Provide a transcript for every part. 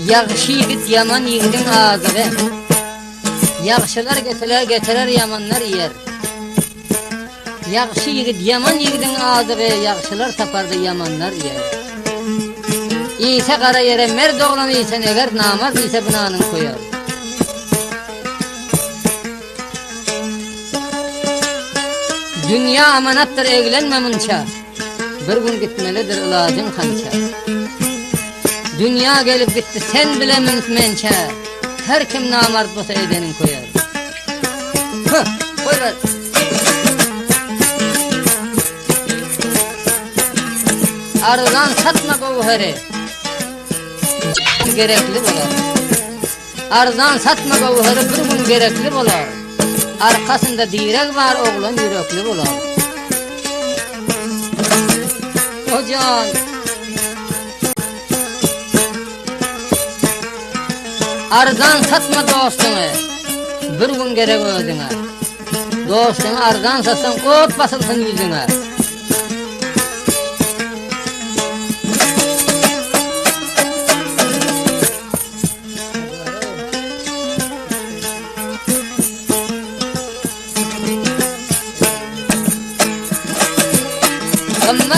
Yaxşı yigit yaman yigitin ağzığı. Yaxşılar getirer yamanlar yer. Yaxşı yigit yaman yigitin ağzığı, yaxşılar tapardı yamanlar yer. İyse kara yere merd oğlan iysen eğer, namaz ise binanın koyar. Dünya amanattır, eğlenme mınça. Bir gün gitmelidir ilacın kança. Dünya gelip gitti, sen bile mençe. Her kim namard bolsa edenin koyar. Koy ver. Arıdan satma gavheri, gerekli bolar. Arıdan satma gavheri, bir gün gerekli bolar. Arkasında direk var, oğlan yürekli bolar. Hocan, arıdan satma dostunu, bir gün gerek özüne. Dostunu arıdan satsan, ot basılsın yüzüne.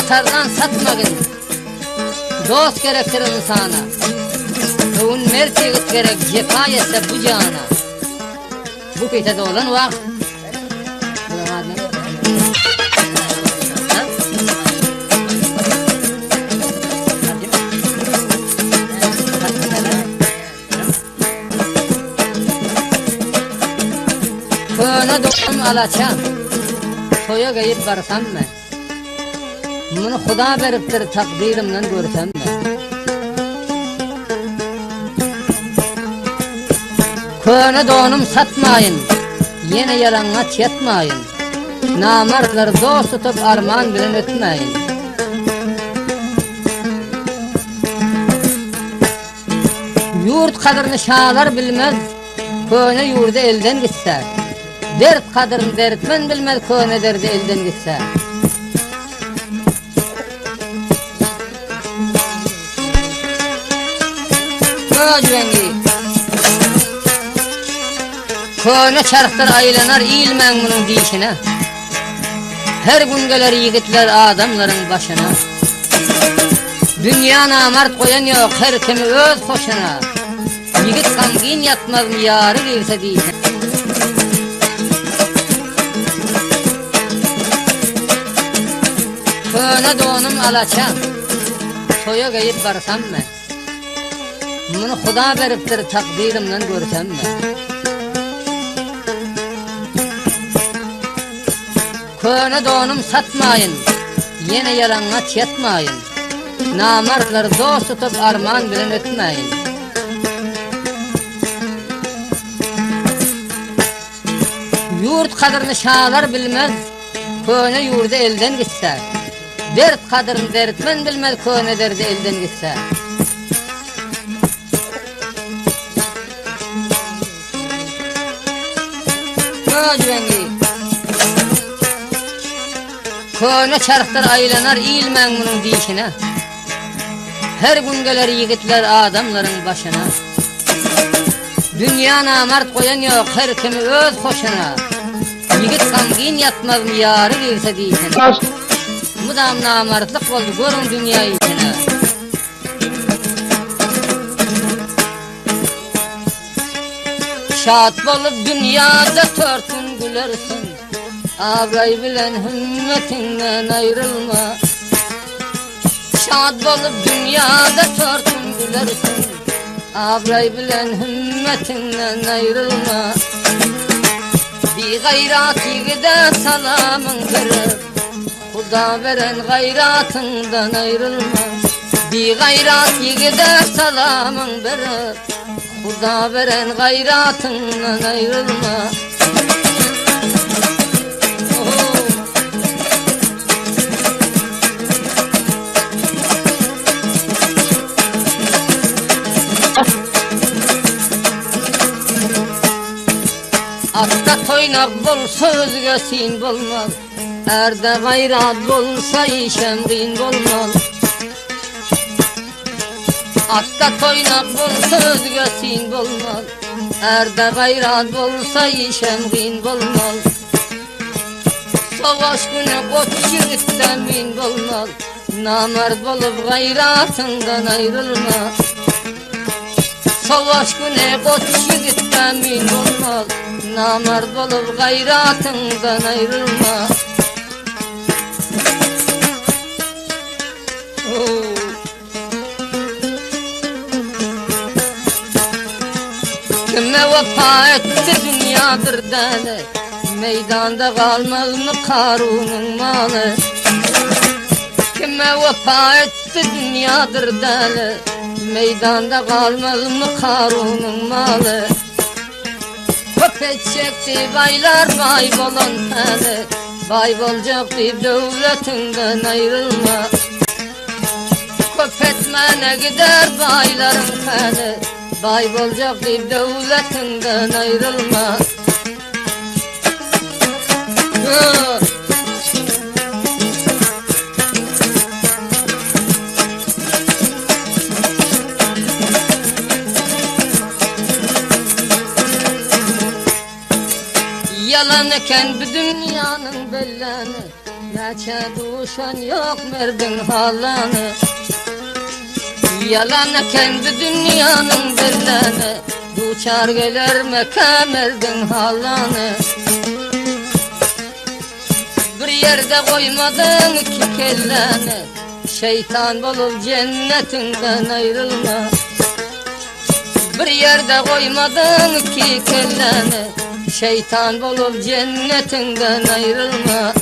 Tardan satmagın, dost gerektir insana. Övün mert yigit gerek, cefa yetse bu cana. Bu kaytada olan vakt. Köne doğum alaçam, toya gayip barsam mı? Bunu Xuda beriptir, takdirimden görsem ben. Köne donum satmayın, yine yalanlaç yatmayın. Namartları dost tutup arman bilen ötmeyin. Yurt kadrini şağlar bilmez, köne yurda elden gitse. Dert kadrini dertmen bilmez, köne derdi elden gitse. Rengi köne çarıktır aylanar, ilmen bunun dişine. Her gün gelir yigitler adamların başına. Dünya namart koyan yok, her kimi öz hoşuna. Yigit kangin yatmaz mı yarı verse dişine. Köne donum alaçam, toya gayip barsam ben. Bunu Xuda beriptir, takdirimden görsem ben. Köne donum satmayın, yine yalanlaç yatmayın. Namartları dost tutup arman bilen ötmeyin. Yurt kadrini şağlar bilmez, köne yurda elden gitse. Dert kadrini dertmen bilmez, köne derdi elden gitse. Rengi köne çarıktır aylanar, ilmen bunun dişine. Her gün gelir yigitler adamların başına. Dünya namart koyan yok, her kimi öz hoşuna. Yigit kangin yatmaz mı yarı verse dişine. Mudam namartlık oldu, görün dünya içine. Şad bolup dünyada törtün gülersin, ağabey bilen hümmetinden ayrılma. Şad bolup dünyada törtün gülersin, ağabey bilen hümmetinden ayrılma. Bir gayrat yigide salamın verir, Xuda veren gayratından ayrılma. Bir gayrat yigide salamın verir, Xuda veren gayratından ayrılma. Atta toynak bolsa özge sin bolmaz, erde gayrat bolsa işem din bolmaz. Atta toynak bolsa özgö sin bolmaz. Erde gayrat bolsa işem gin bolmaz. Savaş güne ot yigitten min bolmaz. Namert bolup gayratından ayrılma. Savaş güne ot yigitten min bolmaz. Namert bolup gayratından ayrılma. Kime vefa etti dünya bir tane, meydanda kalmaz mı Karun'un malı? Kime vefa etti dünya bir tane, meydanda kalmaz mı Karun'un malı? Köpek çekti baylar bay bolan tane, bay bolacak bir devletinden ayrılma. Köpetmene gider bayların tane, bay bolacak bir devletinden ayrılma. Yalan eken bu dünyanın bellanı, neçe duşan yok merdin halanı. Yalan eken bu dünyanın bellanı, duçar gelir mekemerdin halanı. Bir yerde koymadın iki kelleni, şeytan bolup cennetinden ayrılma. Bir yerde koymadın iki kelleni, şeytan bolup cennetinden ayrılma.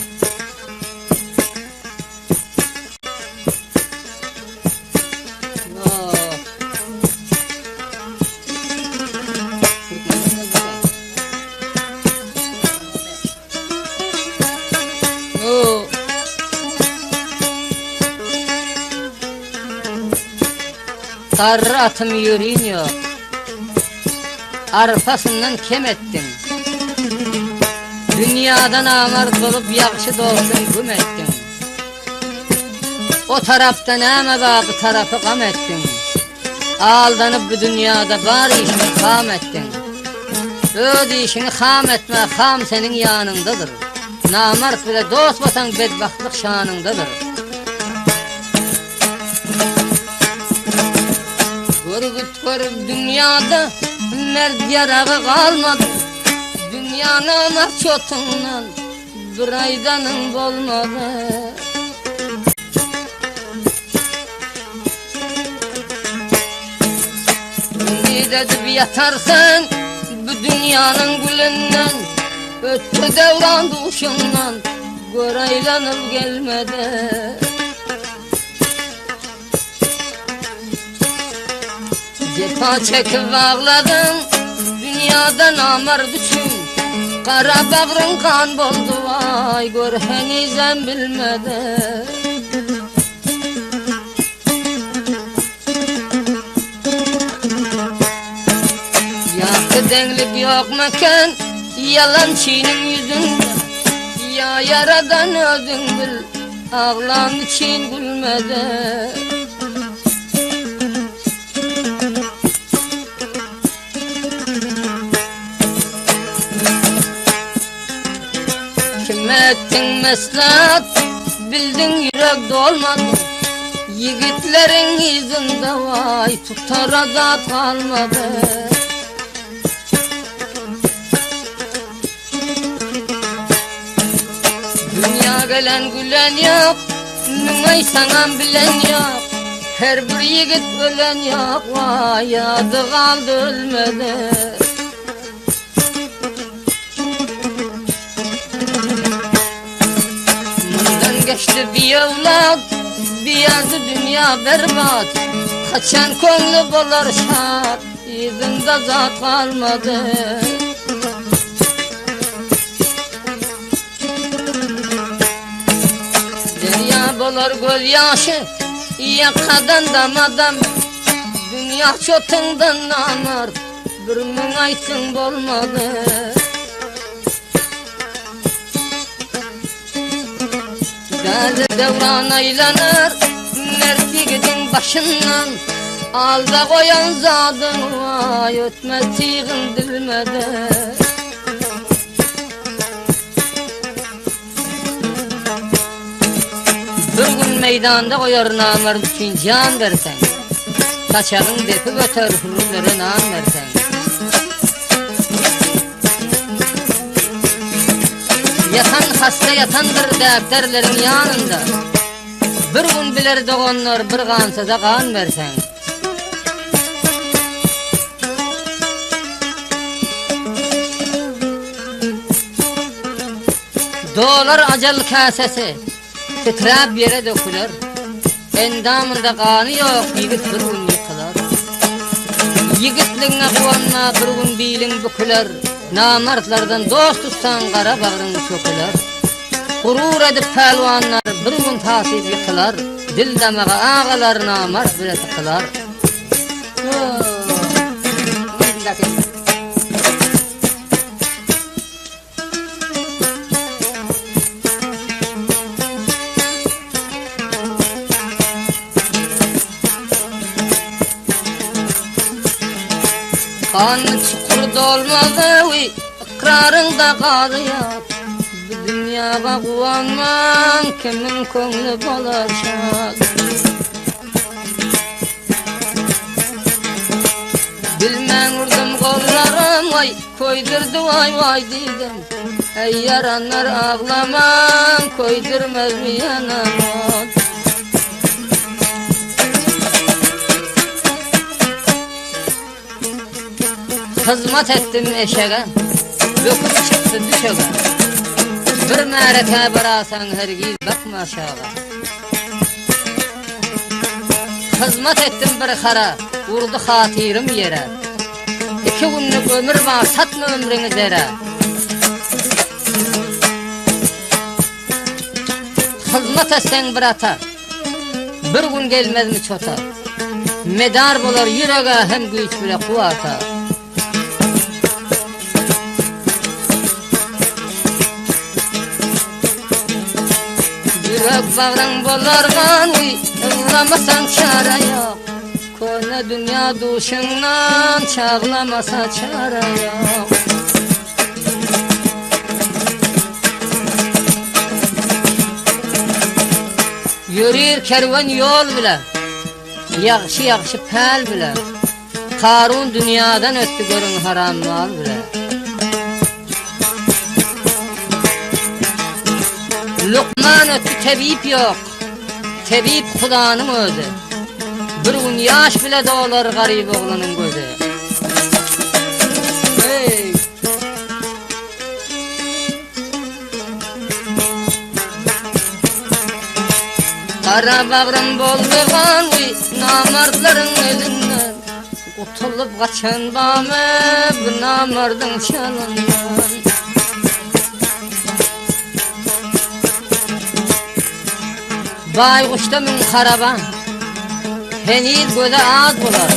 Sarı atım yürüyün yok, arpasından kem ettin. Dünyadan amart olup yakşı doğdun güm ettin. O taraftan ama bak bu tarafı gam ettin. Aldanıp bu dünyada bari işini kam ettin. Öz işini ham etme, ham senin yanındadır. Namart bile dost basan bedbahtlık şanındadır. Görüp dünyada mert yarağı kalmadı. Dünyanın akçotundan bir aydanın bolmadı. Şimdi dedip yatarsan bu dünyanın gülünden, öttü devran duşundan gör aylanıp gelmedi. Cefa çekip ağladın dünyadan amar düşün. Kara bağrın kan boldu vay, gör henizem bilmedi. Yaktı denlik yok meken, yalan çiğnin yüzünde. Ya yaradan özün bil, ağlandı çiğn gülmedi. Ettin meslat, bildin yürek dolmadı. Yigitlerin izinde vay, tutar azat kalmadı. Dünya gelen gülen yok, nümey sanan bilen yok. Her bir yigit ölen yok vay, adı kaldı ölmedi. Geçti bir evlat, bir yazı dünya berbat. Kaçan könlü bolar şart, izinde zat kalmadı. Derya bolar göl yaşı, yakadan damadan. Dünya çotundan namar, bir min aytın bolmadı. Devran aylanır, mert yigidin başından. Alda koyan zadın vay ötmez çiğin dilmede. Bir gün meydanda koyar namert için can versen, saçağın depip öter hürürlere nam versen. Yatan hasta yatandır defterlerin yanında, bir gün biler doğanlar bir kansa da kan versen. Dolar acel kasesi titrab yere dökülür. Endamında kanı yok, yigit bir gün yıkılır. Yigitliğine kuvanma bir gün bilin bükülür. Namartlardan dost tutsan kara bağrın sökülür. Gurur edip pelvanlar bir gün tasip yıkılır. Dil damağa ağalar namart bile tıkılır. Kan çukur dolmadı vi, ikrarında qadıyat. Bu dünyaya kuvanman, kimin ko'ngli bolar şad. Bilmem vurdum kollarım vay, koydurdu vay vay dedim. Ey yaranlar ağlaman, koydurmaz mı yanamad. Hizmet ettim eşeğe, döküp çıktı düşeğe. Bir mərətə barasan hergiz bakma aşağı. Hizmet ettim bir xara, vurdu hatirim yere. 2 günlük ömür var, satma ömrünü zere. Hizmet etsen bir ata, bir gün gelmez mi çota. Medar bolar yüreğe hem güç bile kuvata. Yürek bağran bolargan uy, ağlamasan çare yok. Kone dünya duşundan çağlamasa çare yok. Yürür kervan yol bile, yakşı yakşı pel bile. Karun dünyadan öttü görün haram mal bile. Lokman öttü tebip yok, tebip Xudanın özü. Bir gün yaş bile doğlar garip oğlanın gözü. Hey! Kara bağrım bolduğan uy, namartların elinden. Utulup kaçan bame, bu namardın çalından. Baykuşta mün xaraban, henil göze az bolar.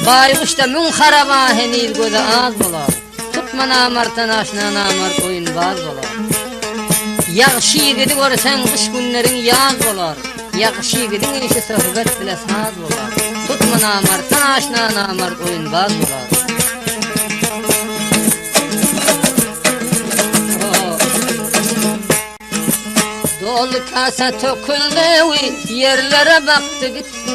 Baykuşta mün xaraban, henil göze az bolar. Tutma namartan aşna namart oyun baz bolar. Yakşı yigidi görsen kış günlerin yaz bolar. Yakşı yigidin işi sohbet bile saz bolar. Tutma namartan aşna namart oyun baz bolar. Dolu kasa töküldü yerlere baktı gitti.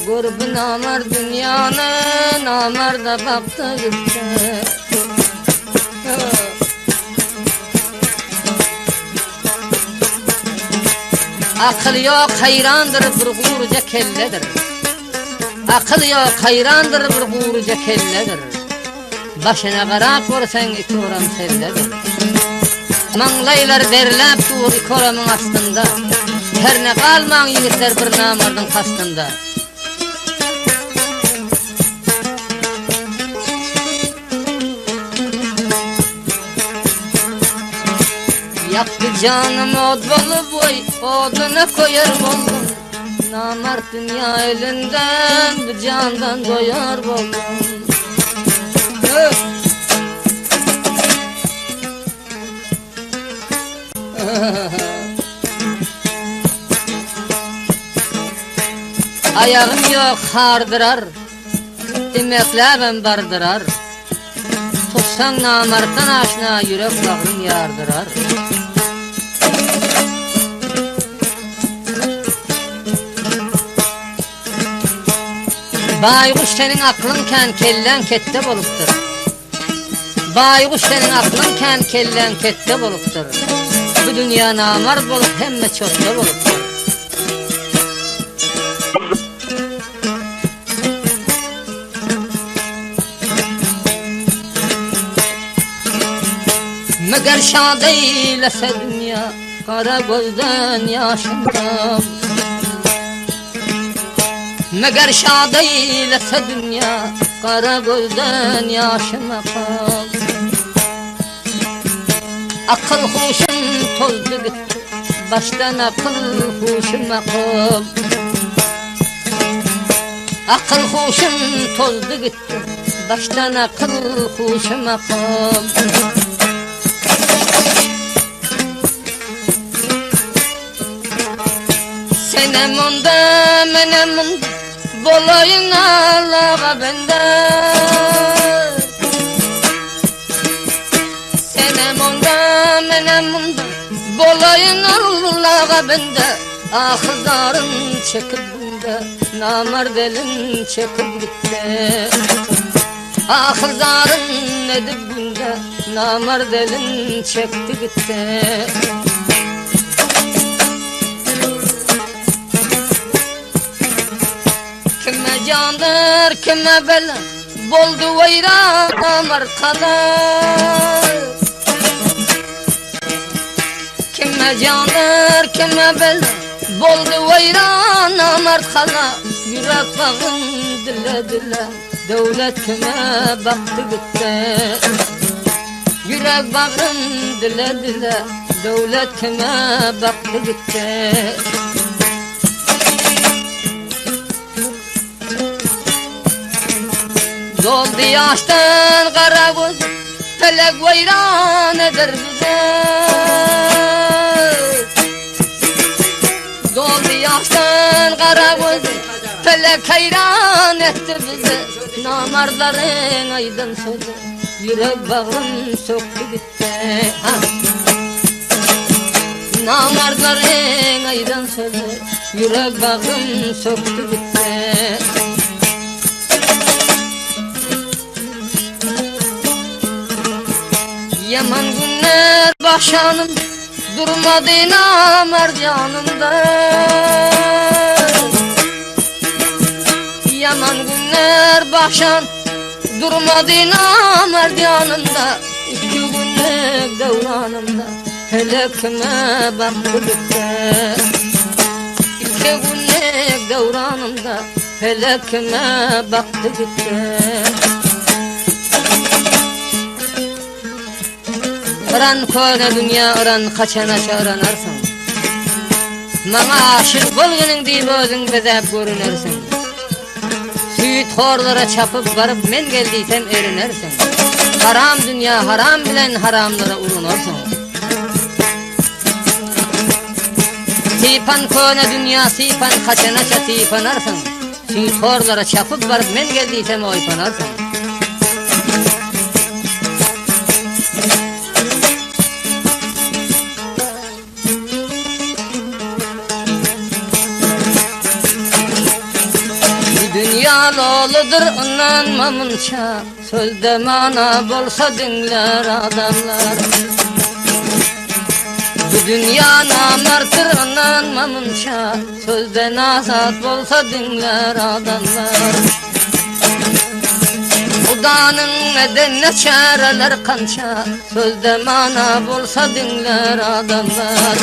Gurbu namar dünyanın namar da baktı gitti. Akıl yok hayrandır bir guruca kelledir. Akıl yok hayrandır bir guruca kelledir. Başına qaraq vursan 2 oram selledir. Manglaylar derlep dur 2 oramın astında. Herne qalman yigitler bir namardın kastında. Yaktı canım od bolup oy, oduna koyar boldum. Namart dünya elinden, bu candan doyar boldum. Ayağım yok hardırar, emeklerim bardırar. Tutsan namarttan aşna yürek bağrım yardırar. Baykuş senin aklınken kellen kette boluptur. Baykuş senin aklınken kellen kette boluptur. Bu dünya namard bolup hemme çotta boluptur. Meğer şad eylese dünya kara gözden yaşından. Meğer şad eylese dünya kara gözden yaşıma kal. Akıl huşum tozdu gitti, baştan akıl huşuma kal. Akıl huşum tozdu gitti, baştan akıl huşuma kal. Senem onda menem onda bolayın Allah'a bende. Senem onda menem onda bolayın Allah'a bende. Ahızarın çekip bunda namard elin çekip gitti. Ahızarın edip bunda namard elin çekti gitti. Kime candır kime bela boldu vayran arkalar. Kime candır kime bela boldu vayran arkalar. Yürek bağım dile dile devlet kime baktı gitti. Yürek bağım dile dile devlet kime baktı gitti. Doldu yaştan kara göz, felek vayran eder bize. Doldu yaştan kara göz, felek hayran etti bize. Namardların aydın sözü, yürek bağrım söktü gitti. Namardların aydın sözü, yürek bağrım söktü gitti. Yaman günler başanım, durmadı namard yanımda. Yaman günler başan, durmadı namard yanımda. 2 günlük devranımda felekime baktı gitti. 2 günlük devranımda felekime baktı gitti. Aran kone dünya aran kaçana çağranarsın. Mana aşık bolgunun deyip özün bezep görünersin. Süyüt horlara çapıp varıp men geldiysem erinерsin. Haram dünya haram bilen haramlara urunursun. Sipan kone dünya sipan kaçana çatipanarsın. Süyüt horlara çapıp varıp men geldiysem oypanarsın. Dünya loludur inanmamunça, sözde mana bolsa dinler adamlar. Bu dünya namartır inanmamunça, sözde nazat bolsa dinler adamlar. Hudanın edenine çareler kança, sözde mana bolsa dinler adamlar.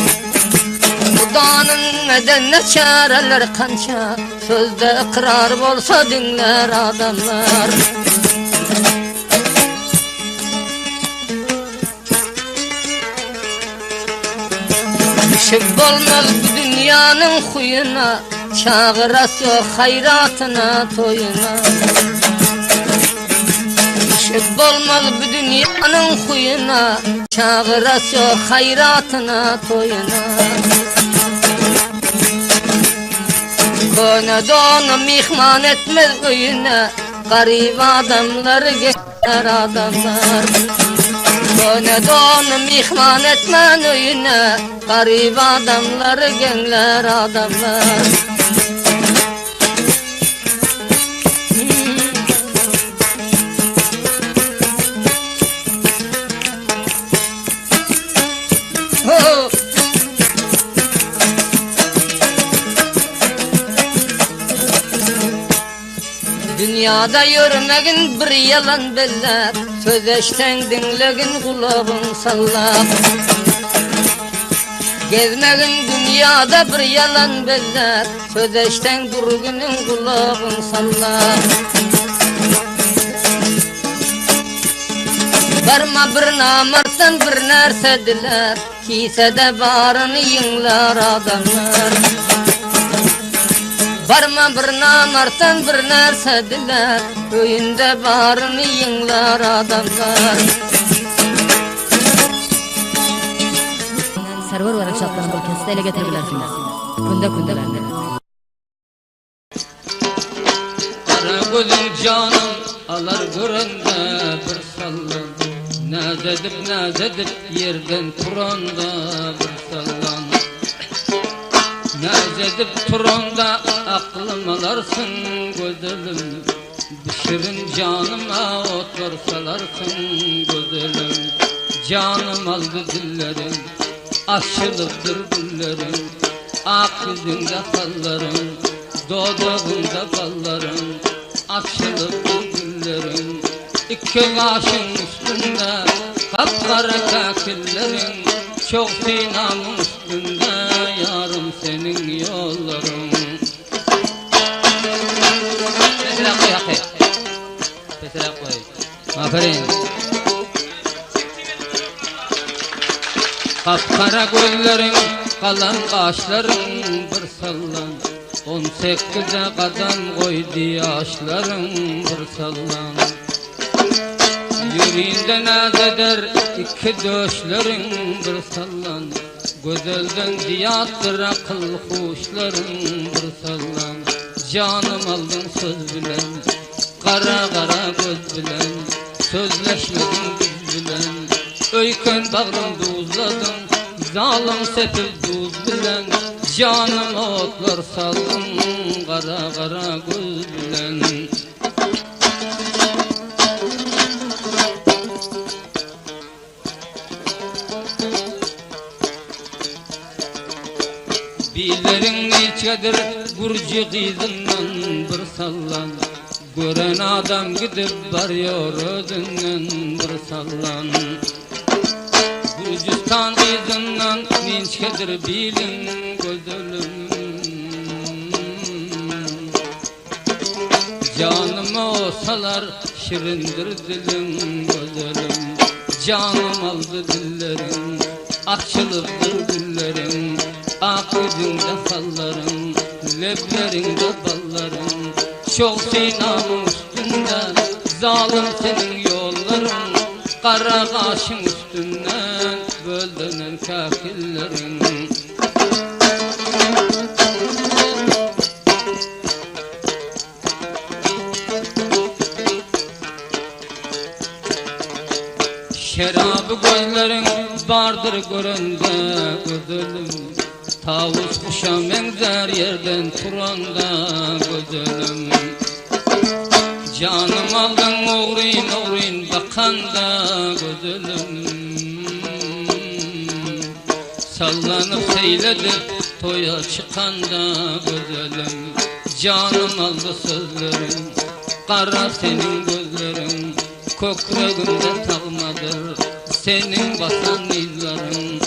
Hudanın edenine çareler kança, sözde ikrar bolsa dinler adamlar. Düşüp bolmaz bu dünyanın huyuna, çağırası hayratına toyuna. Düşüp bolmaz bu dünyanın huyuna, çağırası hayratına toyuna. Köne donu mihman etmez köyüne, garip adamları gelir adamlar. Köne donu mihman etmen öyüne, garip adamları gelir adamlar. Dünyada yürümegin bir yalan bellar, söz eşten dinlegin kulağın sallar. Gezmegin dünyada bir yalan bellar, söz eşten durgunun kulağın sallar. Barma bir namarttan bir nerse diler, kisede barını yinglar adamlar. Barma bir namarttan bir nerse diler, köyünde barını yinglar adamlar. Server olarak şartlarını bu kesite ele getirebilirsiniz. Kunde. Kara gözün canım alar görende bir sallan. Nazedip yerden turanda bir sallan. Nazedip turanda aklım alarsın gözlerim. Şirin canıma otur salarsın gözlerim. Canım aldı dillerim, aşılıktır güllerim. Ak yüzünde fallarım, dodağında ballarım. Aşılıktır güllerim. İki kaşın üstünde kapkara kakillerin. Çok sinamın üstünde yarım senin yolların. Mesela koy haki. Mesela koy. Aferin. Kapkara gözlerin, kalan kaşların bir sallan. 18'e kadar koydu yaşların bir sallan. Yüreğinde naz eder iki döşlerin bir sallan. Gözelden ziyattır akıl huşların bir sallan. Canım aldın söz bilen, kara göz bilen. Sözleşmedin biz bilen, öyken bağrımda uzladın. Zalim sefil duz bilen, canım otlar saldın. Kara göz bilen. Billerin neçedir gurcu kızından bir sallan. Gören adam gidip varıyor özünden bir sallan. Gürcistan kızından neçedir bilin gözülüm. Canımı olsalar şirindir dilim gözülüm. Canım aldı dillerim, akçılıktır dillerim. Ak yüzünde fallarım, leblerinde ballarım. Çok sinamın üstünde, zalim senin yolların. Kara kaşın üstünden, böldünen kafirlerin. Şerabı gözlerin vardır görende gözülüm. Tavus kuşa benzer yerden turanda gözülüm. Canım aldın uğrin bakanda gözülüm. Sallanıp seyledi toya çıkanda gözülüm. Canım aldı sözlerim, kara senin gözlerin. Kökreğimde tağmadır senin basan izlerin.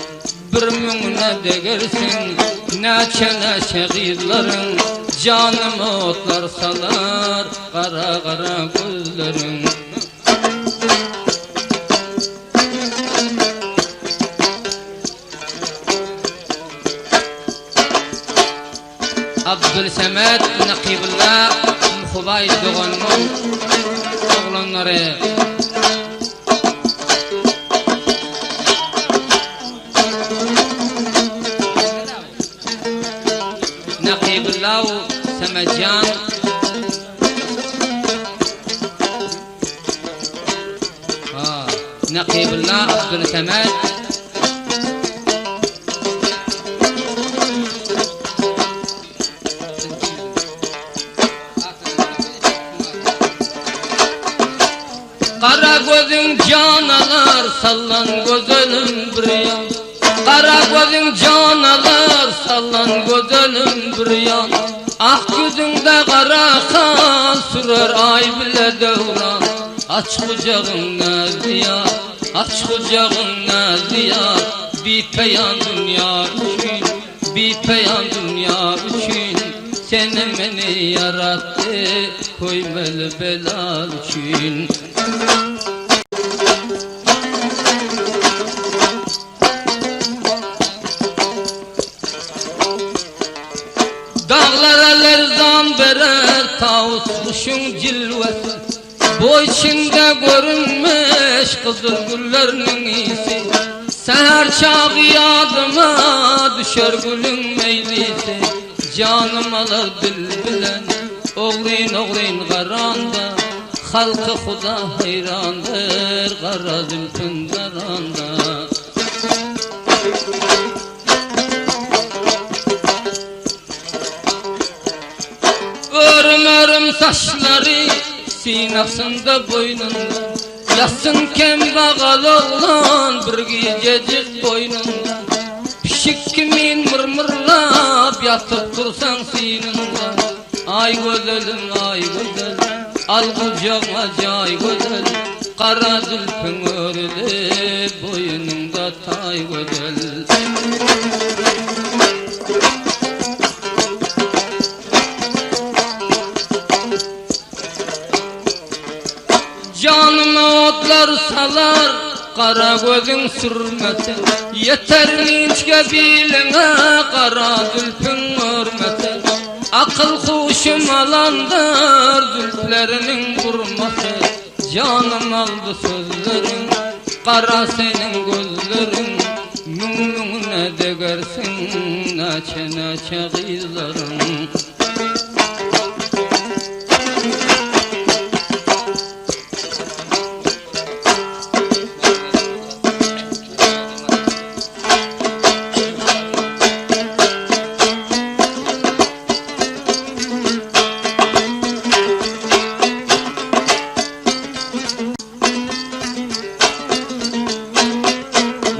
Bir müne degersin neçene şehirlerin. Canımı otlar salar kara gözlerin. Abdülsemet Nakibullah Mukhubayt Doğan'ın oğlanları. Nakibullah Semecan Nakibullah Abdülsemed Kara gözün canalar sallan gözünün bir yan Kara gözün canalar sallan gözünün bir yan Ah yüzünde kara kan sürer ay bile devran Aç kucağın ziya, aç kucağın ziya Bir peyan dünya için, bir peyan dünya için Seni beni yarattı, koymalı belal için Dağlara lerzan verer, tavus kuşun cilvesi Bu içinde görünmüş kızıl güllerinin iyisi Seher çağı yadıma düşer gülün meylisi Canım alır bülbülen Oğrin oğrin qaranda Halkı Xuda hayrandır Qara zülfün qaranda Örüm örüm saçları Sinasında boynunda Yatsın kembağal oğlan Bir gececik boynunda Pişik kimin mırmırlap Yatıp dursan sininde Ay gözelim ay gözel Al kucağıma cay gözel Kara zülfün örülü Boynunda tay gözel Canıma otlar salar Kara gözün sürmeti Yeter linçke biline Kara zülfün hürmeti Akıl kuşum alandır Zülflerinin kurması Canım aldı sözlerin Kara senin gözlerin Mümnüne degersin Naçe naçe kızların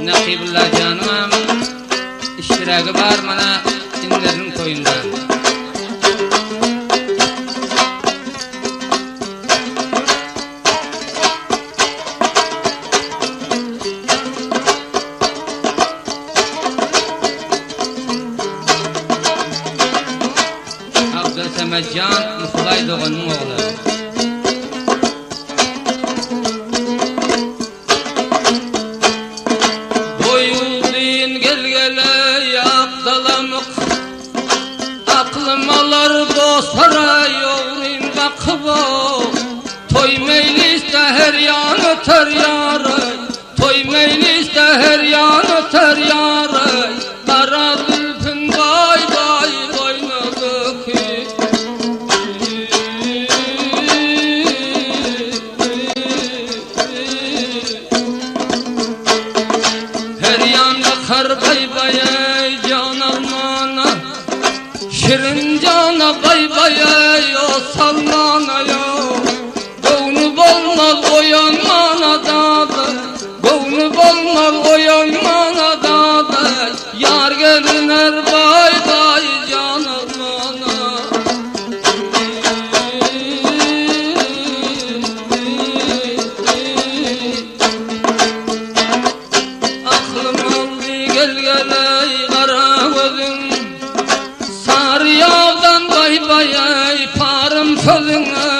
Nakibullah canım iştiraki var mana inlerin koyundan Abdülsemed Can Muhlay Doğan'ın oğlu Aklım alır dostlara yoğurayım bakıbo Toy meylis de her yan öter yarı Toy meylis de her yan öter yarı Kara zülfün vay vay oynadık Her yanda kar bay bay can almana Şirin cana bay bay o sallana yo Gavnu bolmaz oyanmana dadı Gavnu bolmaz oyanmana dadı Yar geliner bay bay can almana Aklım aldı gel gel kara gözün Sarıyağdan bay bay parım sözüne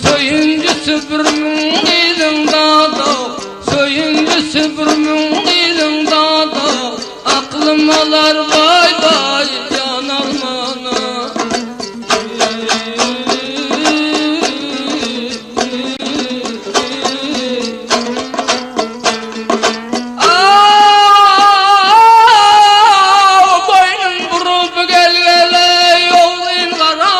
Soyuncu süpürmün gidin dağda Soyuncu süpürmün gidin dağda Aklım alar bay bay can almana Boynun vurup gel gele yolun kara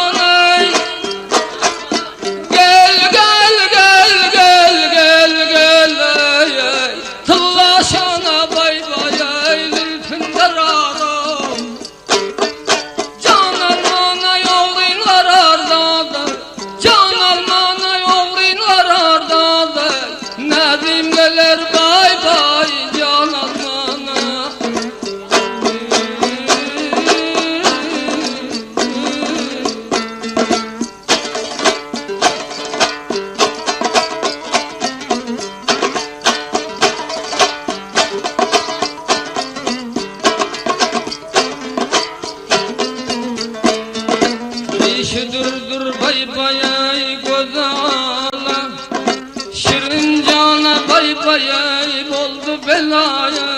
bayay oldu belaya.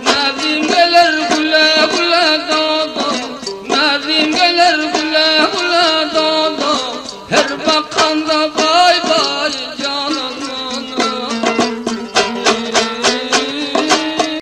Nadimeler güle güle dağda, nadimeler güle güle dağda. Her bakanda